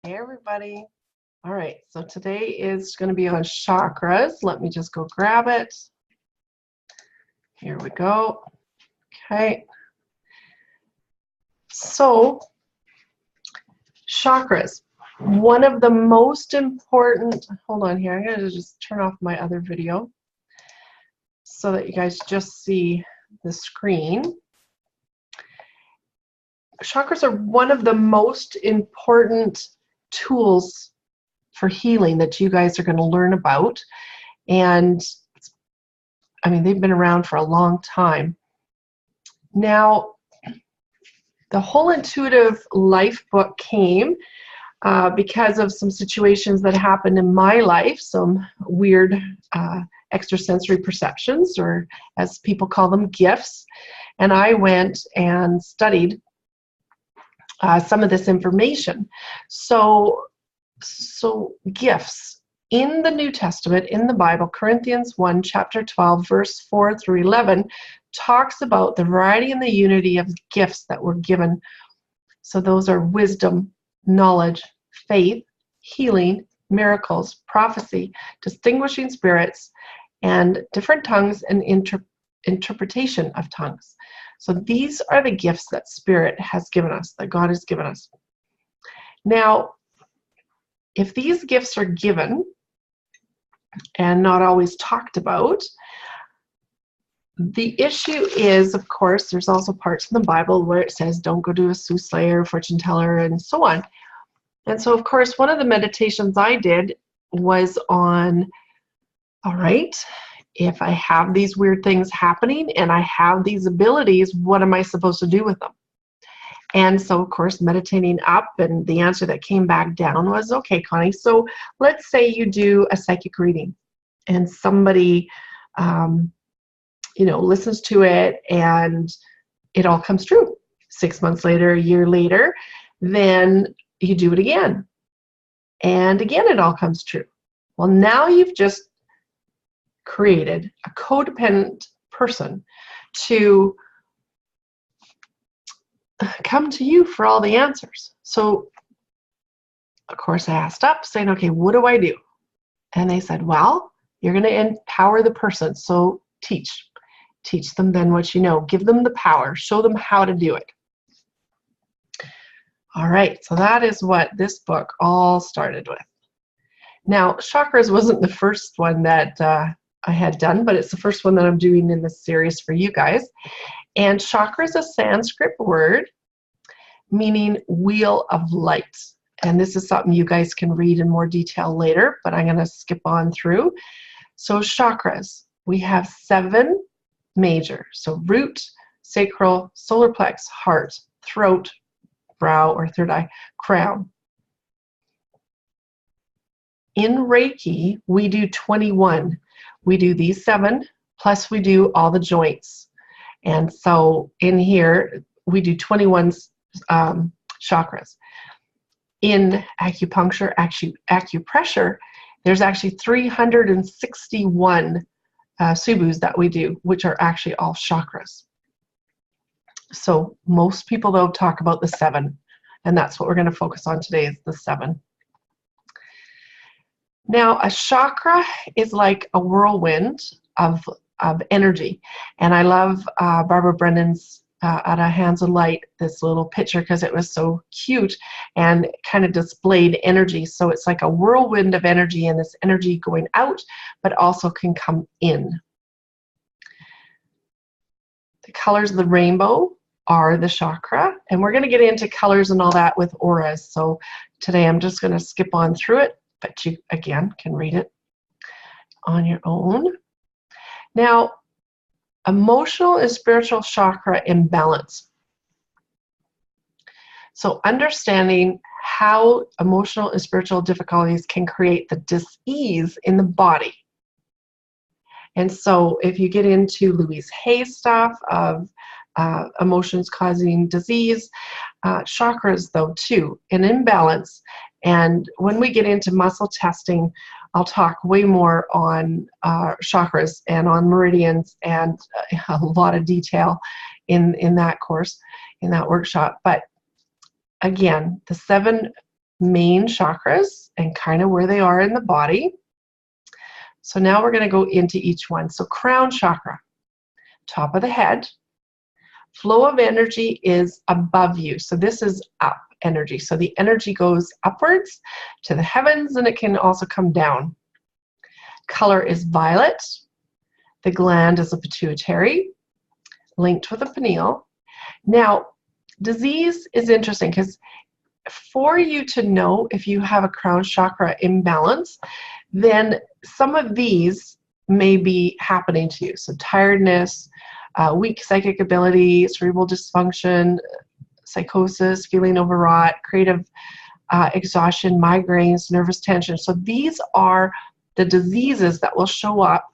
Hey everybody. All right, so today is going to be on chakras. Let me just go grab it. Here we go. Okay. So, chakras. One of the most important, hold on here, I'm going to just turn off my other video so that you guys just see the screen. Chakras are one of the most important tools for healing that you guys are going to learn about. And I mean, they've been around for a long time. Now, the whole Intuitive Life book came because of some situations that happened in my life, some weird extrasensory perceptions, or as people call them, gifts. And I went and studied some of this information. So gifts. In the New Testament, in the Bible, Corinthians 1, chapter 12, verse 4 through 11, talks about the variety and the unity of gifts that were given. So those are wisdom, knowledge, faith, healing, miracles, prophecy, distinguishing spirits, and different tongues and interpretation of tongues. So these are the gifts that Spirit has given us, that God has given us. Now, if these gifts are given and not always talked about, the issue is, of course, there's also parts in the Bible where it says don't go to a soothsayer, fortune teller, and so on. And so, of course, one of the meditations I did was on, all right, if I have these weird things happening and I have these abilities, what am I supposed to do with them? And so, of course, meditating up, and the answer that came back down was, okay, Connie, so let's say you do a psychic reading and somebody, listens to it and it all comes true. 6 months later, a year later, then you do it again. And again, it all comes true. Well, now you've just created a codependent person to come to you for all the answers. So, of course, I asked up saying, okay, what do I do? And they said, well, you're going to empower the person. So teach them then what you know. Give them the power. Show them how to do it. All right, so that is what this book all started with. Now, chakras wasn't the first one that I had done, but it's the first one that I'm doing in this series for you guys. And chakra is a Sanskrit word meaning wheel of light. And this is something you guys can read in more detail later, but I'm going to skip on through. So chakras, we have 7 major. So root, sacral, solar plex, heart, throat, brow or third eye, crown. In Reiki, we do 21. We do these 7, plus we do all the joints. And so in here, we do 21 chakras. In acupuncture, acupressure, there's actually 361 subus that we do, which are actually all chakras. So most people, though, talk about the 7, and that's what we're going to focus on today is the 7. Now, a chakra is like a whirlwind of energy, and I love Barbara Brennan's out of Hands of Light, this little picture, because it was so cute and kind of displayed energy. So it's like a whirlwind of energy, and this energy going out, but also can come in. The colors of the rainbow are the chakra, and we're going to get into colors and all that with auras. So today I'm just going to skip on through it, but you, again, can read it on your own. Now, emotional and spiritual chakra imbalance. So understanding how emotional and spiritual difficulties can create the dis-ease in the body. And so if you get into Louise Hay's stuff of emotions causing disease, chakras though too, an imbalance. And when we get into muscle testing, I'll talk way more on chakras and on meridians and a lot of detail in that course, in that workshop. But again, the 7 main chakras and kind of where they are in the body. So now we're going to go into each one. So crown chakra, top of the head. Flow of energy is above you. So this is up energy. So the energy goes upwards to the heavens, and it can also come down. Color is violet. The gland is a pituitary, linked with a pineal. Now, disease is interesting because for you to know if you have a crown chakra imbalance, then some of these may be happening to you. So tiredness, weak psychic ability, cerebral dysfunction, psychosis, feeling overwrought, creative exhaustion, migraines, nervous tension. So these are the diseases that will show up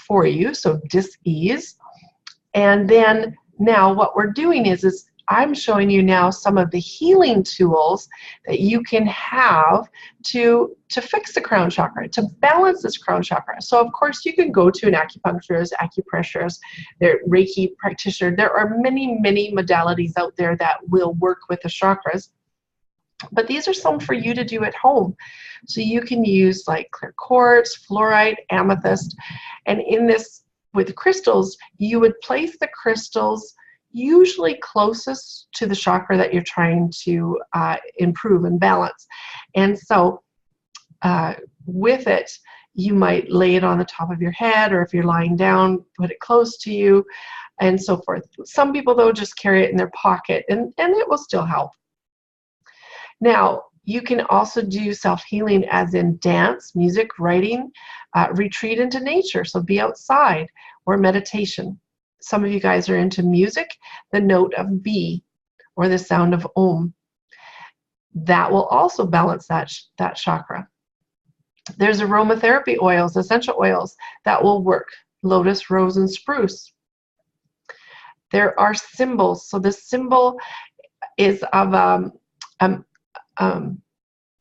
for you, so dis-ease. And then now what we're doing is I'm showing you now some of the healing tools that you can have to fix the crown chakra, to balance this crown chakra. So of course you can go to an acupuncturist, acupressurist, Reiki practitioner. There are many, many modalities out there that will work with the chakras. But these are some for you to do at home. So you can use like clear quartz, fluorite, amethyst, and in this with crystals, you would place the crystals usually closest to the chakra that you're trying to improve and balance. And so with it, you might lay it on the top of your head, or if you're lying down, put it close to you, and so forth. Some people, though, just carry it in their pocket, and it will still help. Now, you can also do self-healing as in dance, music, writing, retreat into nature, so be outside, or meditation. Some of you guys are into music, the note of B or the sound of Om. That will also balance that chakra. There's aromatherapy oils, essential oils that will work. Lotus, rose, and spruce. There are symbols. So the symbol is of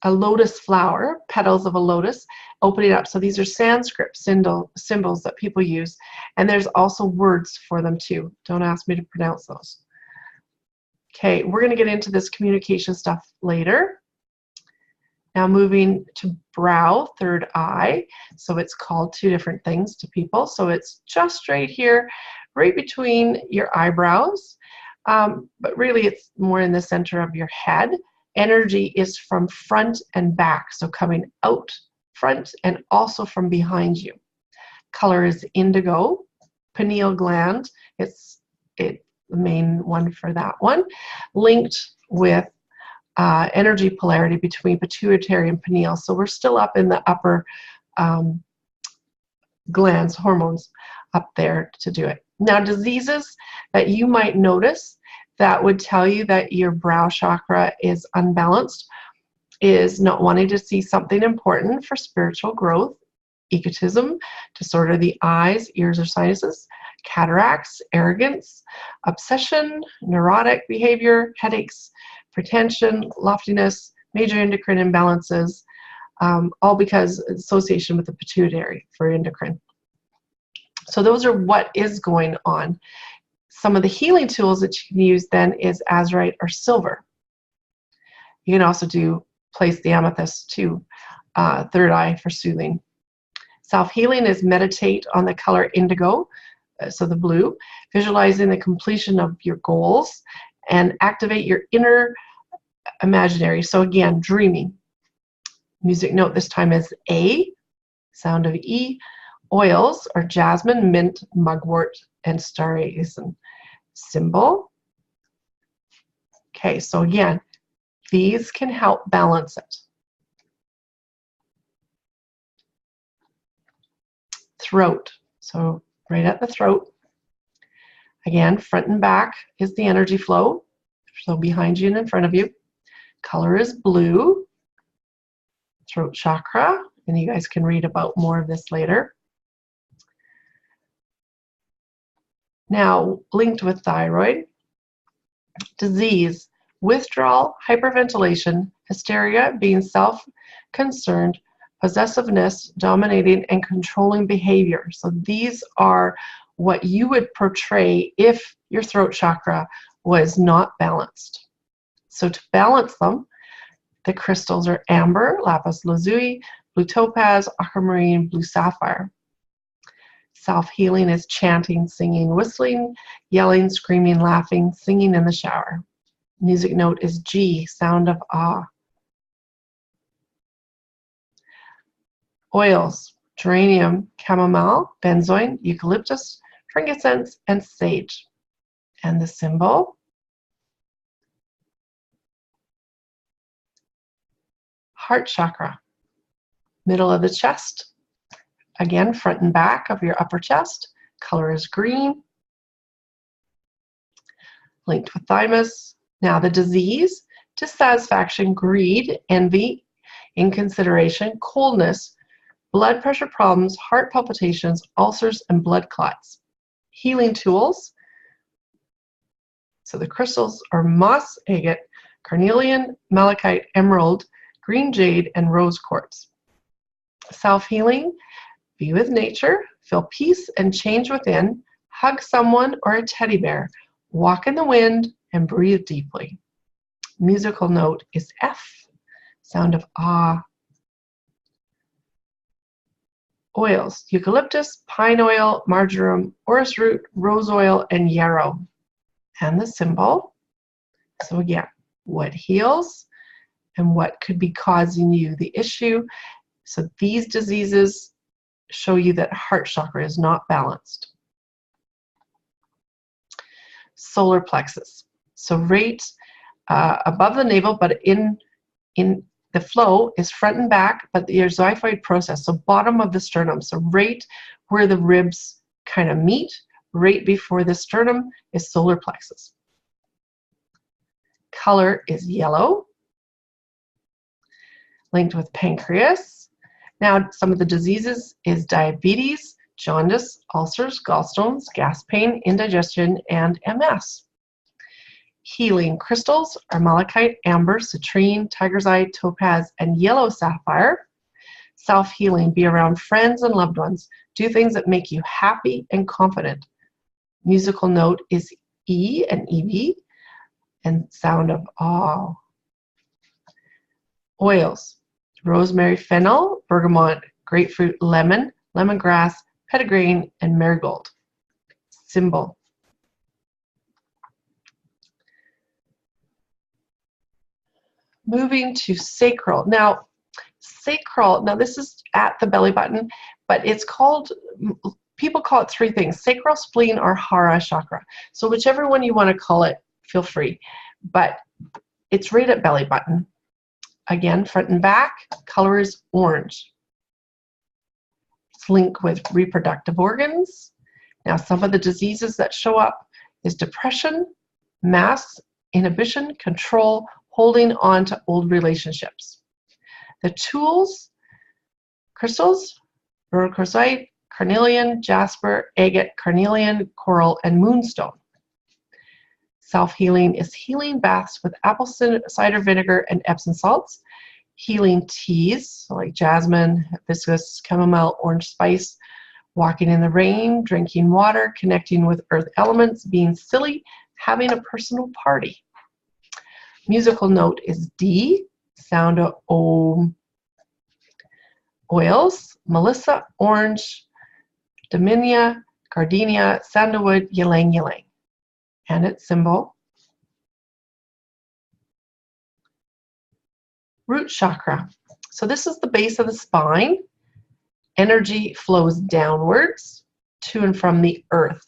a lotus flower, petals of a lotus, opening up. So these are Sanskrit symbols that people use. And there's also words for them too. Don't ask me to pronounce those. Okay, we're going to get into this communication stuff later. Now moving to brow, third eye. So it's called two different things to people. So it's just right here, right between your eyebrows. But really it's more in the center of your head. Energy is from front and back, so coming out front and also from behind you. Color is indigo. Pineal gland, it's the main one for that one, linked with energy polarity between pituitary and pineal. So we're still up in the upper glands, hormones up there to do it. Now, diseases that you might notice that would tell you that your brow chakra is unbalanced is not wanting to see something important for spiritual growth, egotism, disorder of the eyes, ears, or sinuses, cataracts, arrogance, obsession, neurotic behavior, headaches, pretension, loftiness, major endocrine imbalances, all because association with the pituitary for endocrine. So those are what is going on. Some of the healing tools that you can use then is azurite or silver. You can also place the amethyst to third eye for soothing. Self-healing is meditate on the color indigo, so the blue, visualizing the completion of your goals, and activate your inner imaginary. So again, dreaming. Music note this time is A, sound of E. Oils are jasmine, mint, mugwort, and stargaze. Symbol. Okay, so again, these can help balance it. Throat. So right at the throat. Again, front and back is the energy flow. So behind you and in front of you. Color is blue. Throat chakra. And you guys can read about more of this later. Now, linked with thyroid, disease, withdrawal, hyperventilation, hysteria, being self-concerned, possessiveness, dominating, and controlling behavior. So these are what you would portray if your throat chakra was not balanced. So to balance them, The crystals are amber, lapis lazuli, blue topaz, aquamarine, blue sapphire. Self-healing is chanting, singing, whistling, yelling, screaming, laughing, singing in the shower. Music note is G, sound of ah. Oils, geranium, chamomile, benzoin, eucalyptus, frankincense, and sage. And the symbol, heart chakra, middle of the chest, again front and back of your upper chest, color is green, linked with thymus. Now the disease, dissatisfaction, greed, envy, inconsideration, coldness, blood pressure problems, heart palpitations, ulcers, and blood clots. Healing tools, so the crystals are moss agate, carnelian, malachite, emerald, green jade, and rose quartz. Self-healing, be with nature, feel peace and change within, hug someone or a teddy bear, walk in the wind, and breathe deeply. Musical note is F, sound of ah. Oils, eucalyptus, pine oil, marjoram, orris root, rose oil, and yarrow. And the symbol, so again, what heals and what could be causing you the issue. So these diseases show you that heart chakra is not balanced. Solar plexus, so right above the navel, but in the flow is front and back, but your xiphoid process, so bottom of the sternum, so right where the ribs kind of meet, right before the sternum is solar plexus. Color is yellow, linked with pancreas. Now, some of the diseases is diabetes, jaundice, ulcers, gallstones, gas pain, indigestion, and MS. Healing crystals are malachite, amber, citrine, tiger's eye, topaz, and yellow sapphire. Self-healing, be around friends and loved ones. Do things that make you happy and confident. Musical note is E and EV, and sound of awe. Oils, rosemary, fennel, bergamot, grapefruit, lemon, lemongrass, petitgrain, and marigold. Symbol, moving to sacral. Now, sacral, now this is at the belly button, but it's called, people call it three things: sacral, spleen, or hara chakra. So whichever one you want to call it, feel free. But it's right at belly button. Again, front and back, color is orange. It's linked with reproductive organs. Now, some of the diseases that show up is depression, mass, inhibition, control, holding on to old relationships. The tools, crystals, rhodochrosite, carnelian, jasper, agate, carnelian, coral, and moonstone. Self-healing is healing baths with apple cider vinegar and Epsom salts. Healing teas, like jasmine, hibiscus, chamomile, orange spice. Walking in the rain, drinking water, connecting with earth elements, being silly, having a personal party. Musical note is D, sound of Om. Oils, melissa, orange, daminia, gardenia, sandalwood, ylang ylang. And its symbol, root chakra. So this is the base of the spine. Energy flows downwards to and from the earth.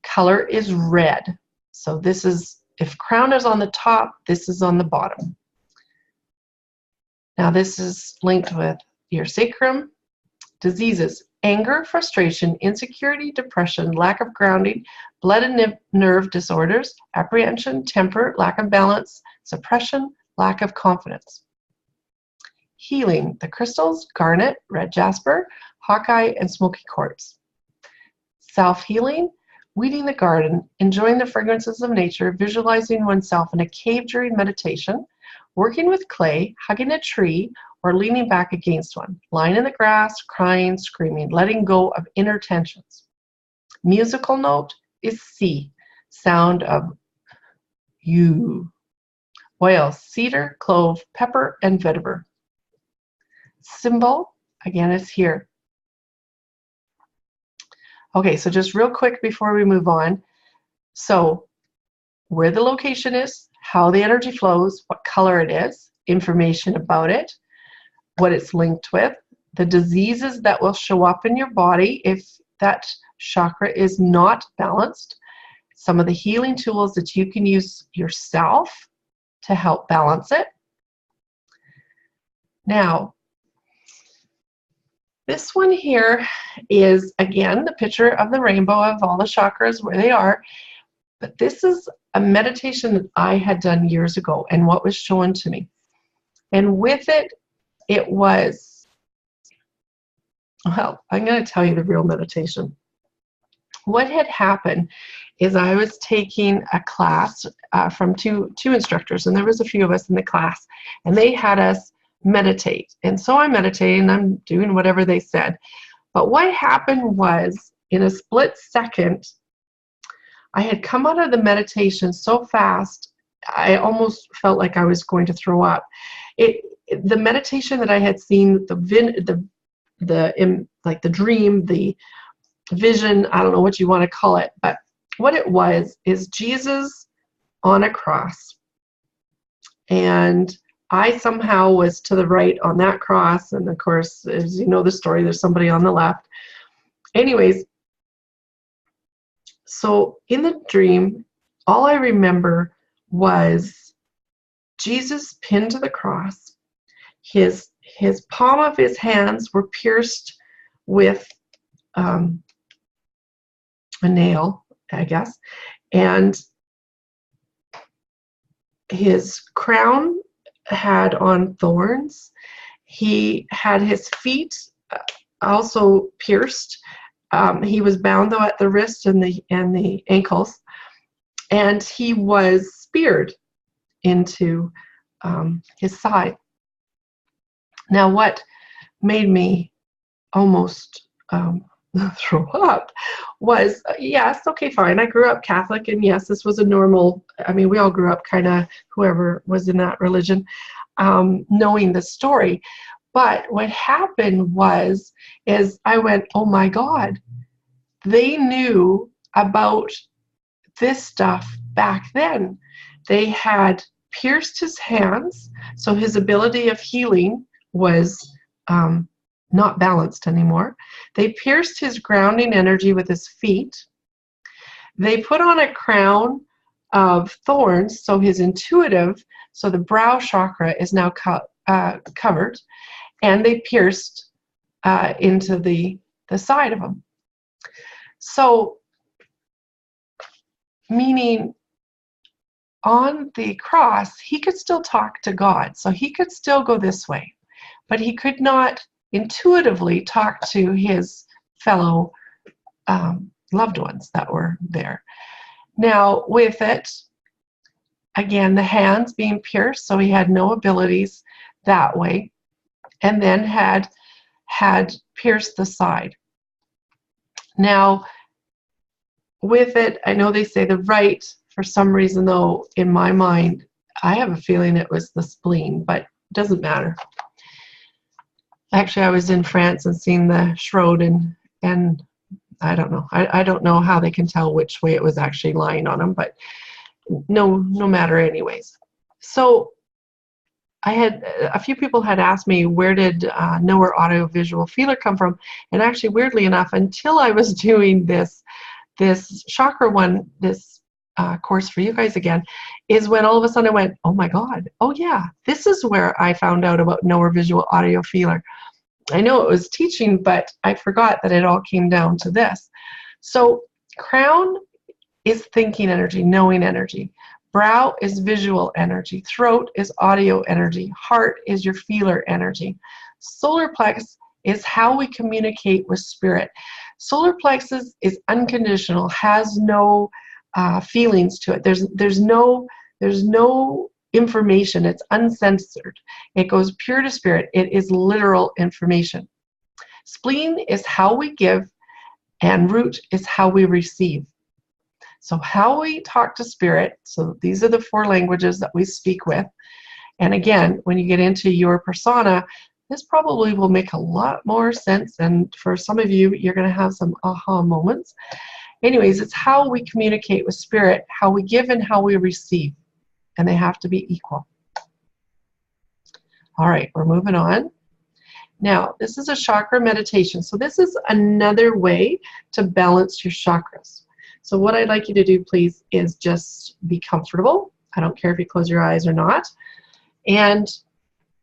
Color is red. So this is, if crown is on the top, this is on the bottom. Now this is linked with your sacrum. Diseases, anger, frustration, insecurity, depression, lack of grounding, blood and nerve disorders, apprehension, temper, lack of balance, suppression, lack of confidence. Healing, the crystals, garnet, red jasper, hawkeye, and smoky quartz. Self-healing, weeding the garden, enjoying the fragrances of nature, visualizing oneself in a cave during meditation, working with clay, hugging a tree, or leaning back against one, lying in the grass, crying, screaming, letting go of inner tensions. Musical note is C, sound of U. Oil, cedar, clove, pepper, and vetiver. Symbol, again, is here. Okay, so just real quick before we move on. So where the location is, how the energy flows, what color it is, information about it, what it's linked with, the diseases that will show up in your body if that chakra is not balanced, some of the healing tools that you can use yourself to help balance it. Now, this one here is, again, the picture of the rainbow of all the chakras where they are. But this is a meditation that I had done years ago and what was shown to me. And with it, it was, well, I'm going to tell you the real meditation. What had happened is I was taking a class from two instructors, and there was a few of us in the class, and they had us meditate. And so I meditated, and I'm doing whatever they said. But what happened was, in a split second, I had come out of the meditation so fast, I almost felt like I was going to throw up. The meditation that I had seen, the dream, the vision, I don't know what you want to call it, but what it was is Jesus on a cross. And I somehow was to the right on that cross, and of course, as you know the story, there's somebody on the left. Anyways, so in the dream, all I remember was Jesus pinned to the cross. His palm of his hands were pierced with a nail, I guess, and his crown had on thorns. He had his feet also pierced. He was bound though at the wrist and the ankles, and he was speared into his side. Now, what made me almost throw up was, yes, okay, fine, I grew up Catholic, and yes, this was a normal, I mean, we all grew up kind of, whoever was in that religion, knowing the story. But what happened is I went, oh my God, they knew about this stuff back then. They had pierced his hands, so his ability of healing was not balanced anymore. They pierced his grounding energy with his feet. They put on a crown of thorns, so his intuitive, so the brow chakra is now covered, and they pierced into the side of him. So, meaning on the cross, he could still talk to God, so he could still go this way, but he could not intuitively talk to his fellow loved ones that were there. Now, with it, again, the hands being pierced, so he had no abilities that way, and then had pierced the side. Now, with it, I know they say the right, for some reason though, in my mind, I have a feeling it was the spleen, but it doesn't matter. Actually, I was in France and seeing the shroud, and I don't know. I don't know how they can tell which way it was actually lying on them, but no matter anyways. So I had a few people had asked me, where did Knower Audio-Visual Feeler come from? And actually, weirdly enough, until I was doing this chakra one, this course for you guys again, is when all of a sudden I went, oh my God, oh yeah, this is where I found out about Knower Visual Audio Feeler. I know it was teaching, but I forgot that it all came down to this. So crown is thinking energy, knowing energy. Brow is visual energy. Throat is audio energy. Heart is your feeler energy. Solar plexus is how we communicate with spirit. Solar plexus is unconditional, has no feelings to it. There's no information. It's uncensored. It goes pure to spirit. It is literal information. Spleen is how we give, and root is how we receive. So how we talk to spirit, so these are the 4 languages that we speak with. And again, when you get into your persona, this probably will make a lot more sense. And for some of you, you're going to have some aha moments. Anyways, it's how we communicate with spirit, how we give and how we receive. And they have to be equal. All right, we're moving on. Now, this is a chakra meditation. So this is another way to balance your chakras. So what I'd like you to do, please, is just be comfortable. I don't care if you close your eyes or not. And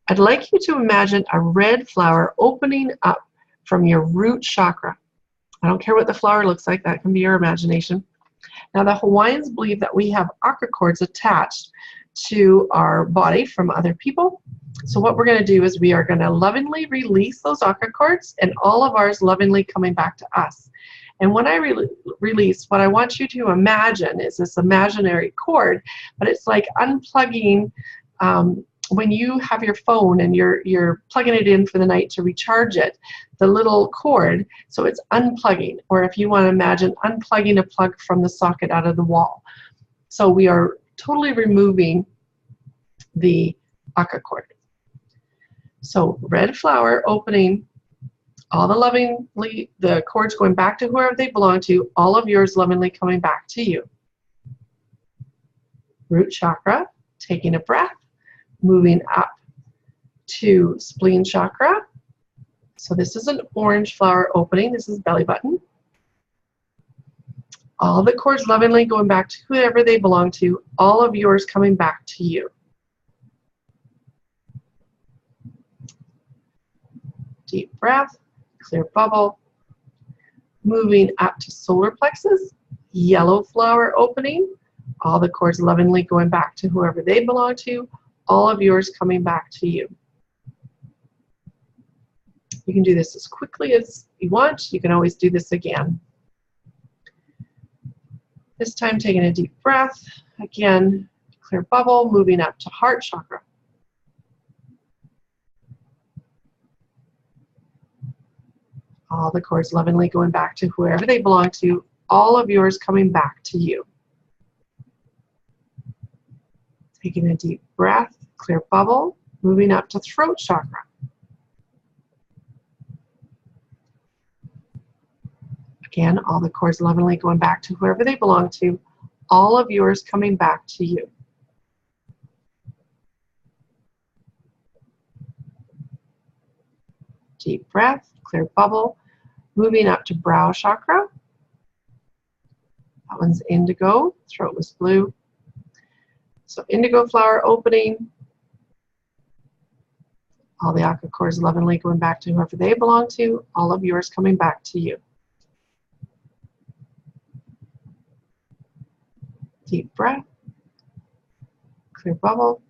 I'd like you to imagine a red flower opening up from your root chakra. I don't care what the flower looks like. That can be your imagination. Now, the Hawaiians believe that we have chakra cords attached to our body from other people. So what we're going to do is we are going to lovingly release those chakra cords, and all of ours lovingly coming back to us. And when I release, what I want you to imagine is this imaginary cord, but it's like unplugging when you have your phone and you're plugging it in for the night to recharge it, the little cord, so it's unplugging. Or if you want to imagine unplugging a plug from the socket out of the wall. So we are totally removing the chakra cord. So red flower opening, all the cords going back to whoever they belong to, all of yours lovingly coming back to you. Root chakra, taking a breath, moving up to spleen chakra. So this is an orange flower opening. This is belly button. All the cords lovingly going back to whoever they belong to, all of yours coming back to you. Deep breath, clear bubble. Moving up to solar plexus, yellow flower opening. All the cords lovingly going back to whoever they belong to, all of yours coming back to you. You can do this as quickly as you want. You can always do this again. This time taking a deep breath. Again, clear bubble, moving up to heart chakra. All the cords lovingly going back to whoever they belong to, all of yours coming back to you. Taking a deep breath, clear bubble, moving up to throat chakra. Again, all the cords lovingly going back to whoever they belong to, all of yours coming back to you. Deep breath, clear bubble, moving up to brow chakra. That one's indigo, throat was blue. So indigo flower opening. All the chakra cords lovingly going back to whoever they belong to, all of yours coming back to you. Deep breath, clear bubble,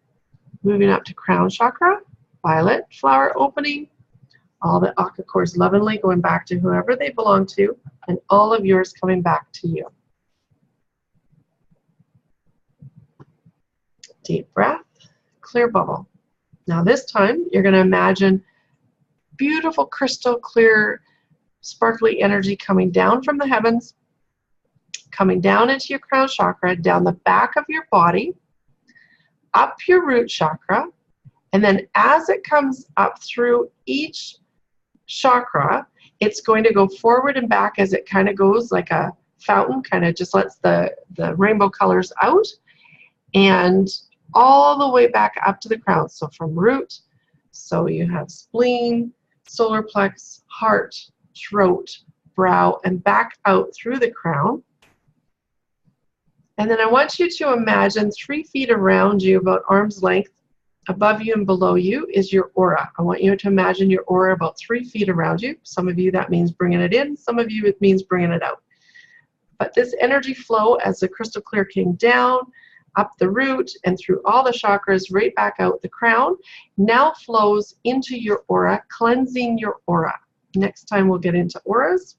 moving up to crown chakra, violet flower opening, all the chakra cords lovingly going back to whoever they belong to, and all of yours coming back to you. Deep breath, clear bubble. Now this time you're going to imagine beautiful crystal clear sparkly energy coming down from the heavens, coming down into your crown chakra, down the back of your body, up your root chakra, and then as it comes up through each chakra, it's going to go forward and back as it kind of goes like a fountain, kind of just lets the rainbow colors out, and all the way back up to the crown. So from root, so you have spleen, solar plex, heart, throat, brow, and back out through the crown. And then I want you to imagine 3 feet around you, about arm's length, above you and below you is your aura. I want you to imagine your aura about 3 feet around you. Some of you, that means bringing it in. Some of you, it means bringing it out. But this energy flow, as the crystal clear came down, up the root, and through all the chakras, right back out the crown, now flows into your aura, cleansing your aura. Next time we'll get into auras.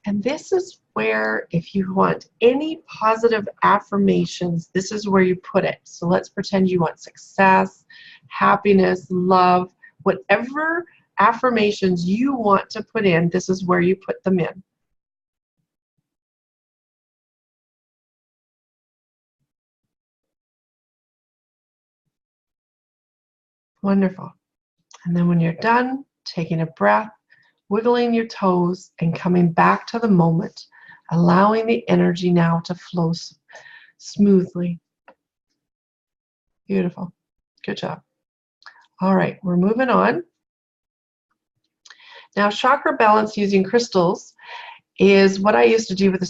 And this is where, if you want any positive affirmations, this is where you put it. So let's pretend you want success, happiness, love, whatever affirmations you want to put in, this is where you put them in. Wonderful. And then when you're done, taking a breath, wiggling your toes and coming back to the moment, allowing the energy now to flow smoothly. Beautiful. Good job. All right, we're moving on. Now, chakra balance using crystals is what I used to do with the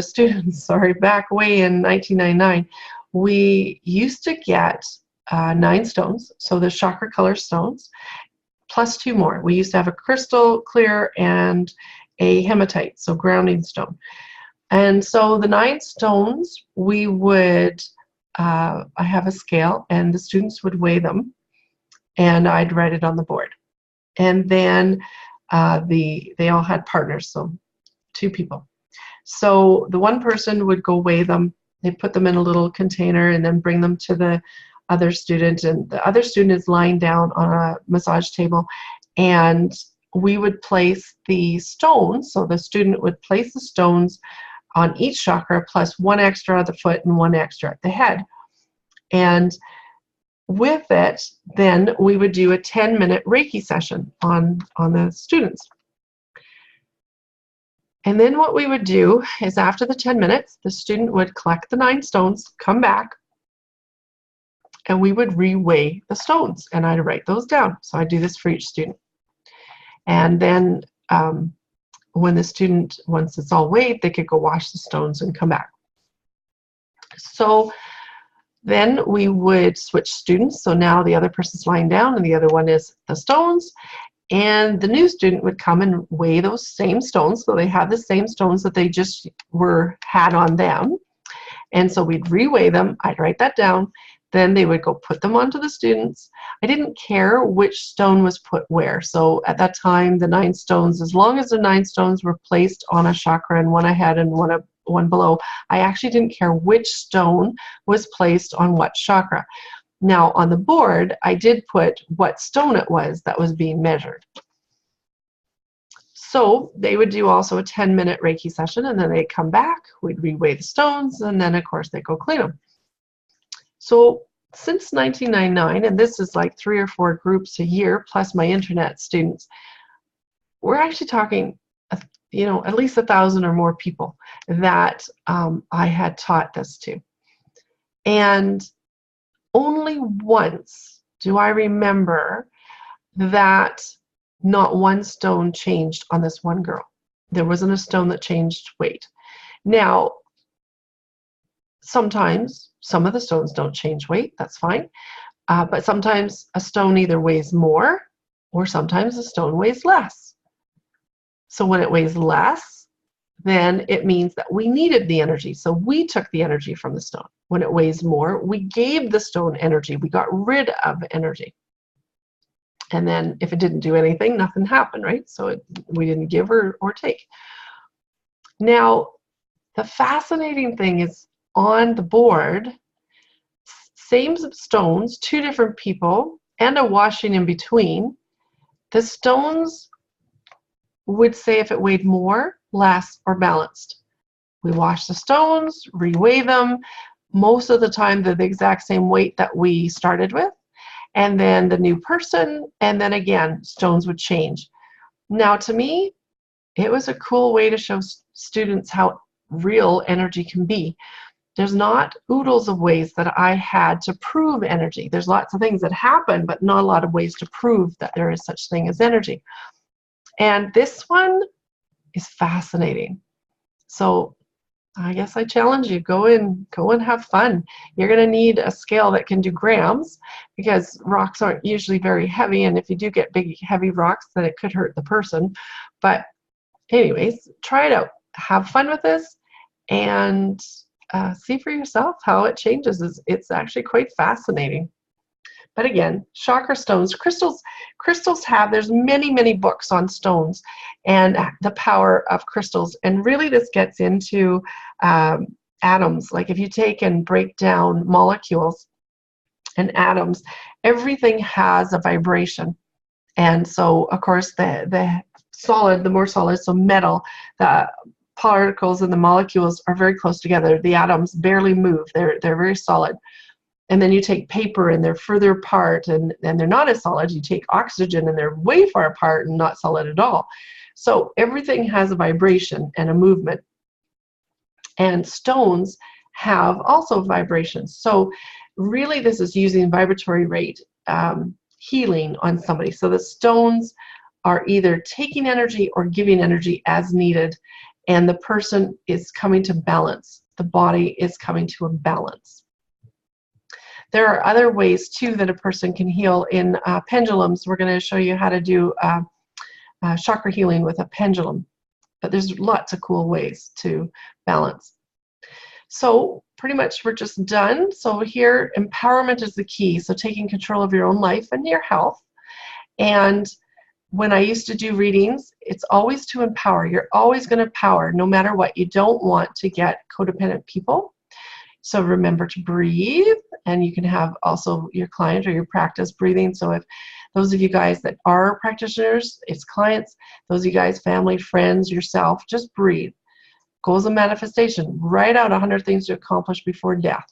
students, back way in 1999. We used to get 9 stones, so the chakra color stones, plus 2 more. We used to have a crystal clear and a hematite, so grounding stone. And so the 9 stones, we would, I have a scale, and the students would weigh them, and I'd write it on the board. And then they all had partners, so 2 people. So the one person would go weigh them. They'd put them in a little container and then bring them to the other student. And the other student is lying down on a massage table, and we would place the stones. So the student would place the stones on each chakra, plus 1 extra at the foot and 1 extra at the head. And with it, then we would do a 10-minute Reiki session on the students. And then what we would do is after the 10 minutes, the student would collect the 9 stones, come back, and we would re-weigh the stones. And I'd write those down. So I do this for each student. And then when the student, once it's all weighed, they could go wash the stones and come back. So then we would switch students. So now the other person's lying down and the other one is the stones. And the new student would come and weigh those same stones. So they had the same stones that they just had on them. And so we'd re-weigh them. I'd write that down. Then they would go put them onto the students. I didn't care which stone was put where. So at that time, the 9 stones, as long as the 9 stones were placed on a chakra and one ahead and one below, I actually didn't care which stone was placed on what chakra. Now on the board, I did put what stone it was that was being measured. So they would do also a 10-minute Reiki session, and then they'd come back, we'd re-weigh the stones, and then of course they'd go clean them. So since 1999, and this is like 3 or 4 groups a year, plus my internet students, we're actually talking, at least 1,000 or more people that I had taught this to. And only once do I remember that not one stone changed on this one girl. There wasn't a stone that changed weight. Now, sometimes some of the stones don't change weight, that's fine. But sometimes a stone either weighs more or sometimes a stone weighs less. So when it weighs less, then it means that we needed the energy. So we took the energy from the stone. When it weighs more, we gave the stone energy. We got rid of energy. And then if it didn't do anything, nothing happened, right? So we didn't give or take. Now, the fascinating thing is on the board, same stones, 2 different people, and a washing in between. The stones would say if it weighed more, less, or balanced. We wash the stones, re-weigh them. Most of the time, they're the exact same weight that we started with. And then the new person, and then again, stones would change. Now, to me, it was a cool way to show students how real energy can be. There's not oodles of ways that I had to prove energy. There's lots of things that happen, but not a lot of ways to prove that there is such thing as energy. And this one is fascinating. So I guess I challenge you, go and have fun. You're going to need a scale that can do grams because rocks aren't usually very heavy, and if you do get big heavy rocks, then it could hurt the person. But anyways, try it out. Have fun with this and see for yourself how it changes. It's actually quite fascinating. But again, chakra stones, crystals have, there's many books on stones and the power of crystals. And really this gets into atoms. Like if you take and break down molecules and atoms, everything has a vibration. And so, of course, the more solid, so metal, the particles and the molecules are very close together. The atoms barely move. They're very solid. And then you take paper and they're further apart and they're not as solid. You take oxygen and they're way far apart and not solid at all. So everything has a vibration and a movement. And stones have also vibrations. So really this is using vibratory rate healing on somebody. So the stones are either taking energy or giving energy as needed, and the person is coming to balance. The body is coming to a balance. There are other ways too that a person can heal in pendulums. We're going to show you how to do chakra healing with a pendulum, but there's lots of cool ways to balance. So pretty much we're just done. So here, empowerment is the key. So taking control of your own life and your health. And when I used to do readings, it's always to empower. You're always going to power no matter what. You don't want to get codependent people. So remember to breathe, and you can have also your client or your practice breathing. So if those of you guys that are practitioners, it's clients, those of you guys, family, friends, yourself, just breathe. Goals of manifestation, write out 100 things to accomplish before death.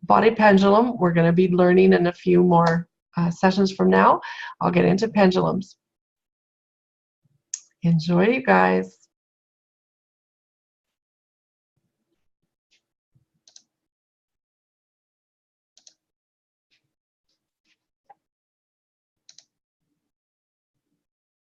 Body pendulum, we're going to be learning in a few more sessions from now. I'll get into pendulums. Enjoy, you guys.